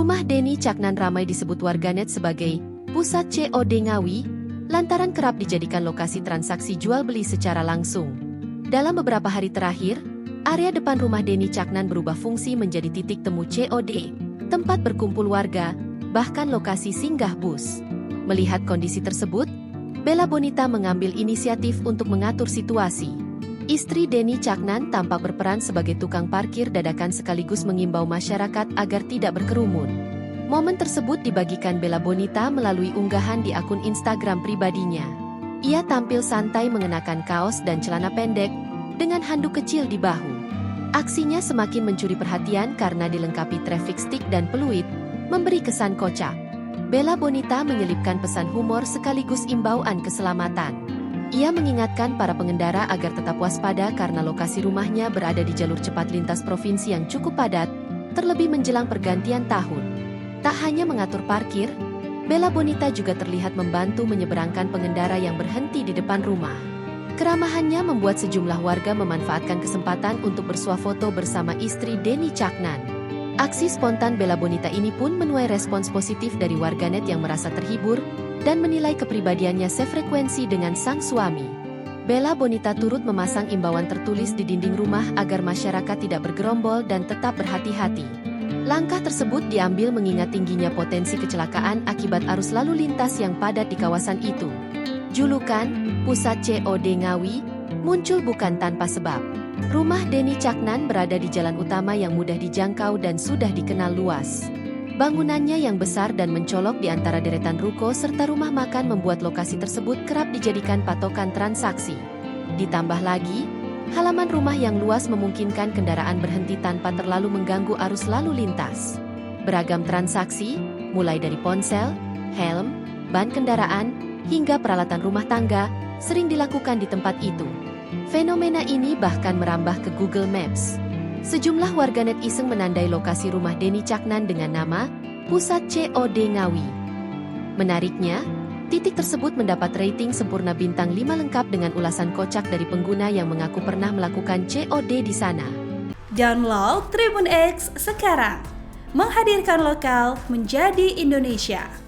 Rumah Denny Caknan ramai disebut warganet sebagai pusat COD Ngawi, lantaran kerap dijadikan lokasi transaksi jual-beli secara langsung. Dalam beberapa hari terakhir, area depan rumah Denny Caknan berubah fungsi menjadi titik temu COD, tempat berkumpul warga, bahkan lokasi singgah bus. Melihat kondisi tersebut, Bella Bonita mengambil inisiatif untuk mengatur situasi. Istri Denny Caknan tampak berperan sebagai tukang parkir dadakan sekaligus mengimbau masyarakat agar tidak berkerumun. Momen tersebut dibagikan Bella Bonita melalui unggahan di akun Instagram pribadinya. Ia tampil santai mengenakan kaos dan celana pendek, dengan handuk kecil di bahu. Aksinya semakin mencuri perhatian karena dilengkapi traffic stick dan peluit, memberi kesan kocak. Bella Bonita menyelipkan pesan humor sekaligus imbauan keselamatan. Ia mengingatkan para pengendara agar tetap waspada karena lokasi rumahnya berada di jalur cepat lintas provinsi yang cukup padat, terlebih menjelang pergantian tahun. Tak hanya mengatur parkir, Bella Bonita juga terlihat membantu menyeberangkan pengendara yang berhenti di depan rumah. Keramahannya membuat sejumlah warga memanfaatkan kesempatan untuk bersuah foto bersama istri Denny Caknan. Aksi spontan Bella Bonita ini pun menuai respons positif dari warganet yang merasa terhibur dan menilai kepribadiannya sefrekuensi dengan sang suami. Bella Bonita turut memasang imbauan tertulis di dinding rumah agar masyarakat tidak bergerombol dan tetap berhati-hati. Langkah tersebut diambil mengingat tingginya potensi kecelakaan akibat arus lalu lintas yang padat di kawasan itu. Julukan, Pusat COD Ngawi, muncul bukan tanpa sebab. Rumah Denny Caknan berada di jalan utama yang mudah dijangkau dan sudah dikenal luas. Bangunannya yang besar dan mencolok di antara deretan ruko serta rumah makan membuat lokasi tersebut kerap dijadikan patokan transaksi. Ditambah lagi, halaman rumah yang luas memungkinkan kendaraan berhenti tanpa terlalu mengganggu arus lalu lintas. Beragam transaksi, mulai dari ponsel, helm, ban kendaraan, hingga peralatan rumah tangga, sering dilakukan di tempat itu. Fenomena ini bahkan merambah ke Google Maps. Sejumlah warganet iseng menandai lokasi rumah Denny Caknan dengan nama Pusat COD Ngawi. Menariknya, titik tersebut mendapat rating sempurna bintang 5 lengkap dengan ulasan kocak dari pengguna yang mengaku pernah melakukan COD di sana. Download Tribun X sekarang, menghadirkan lokal menjadi Indonesia.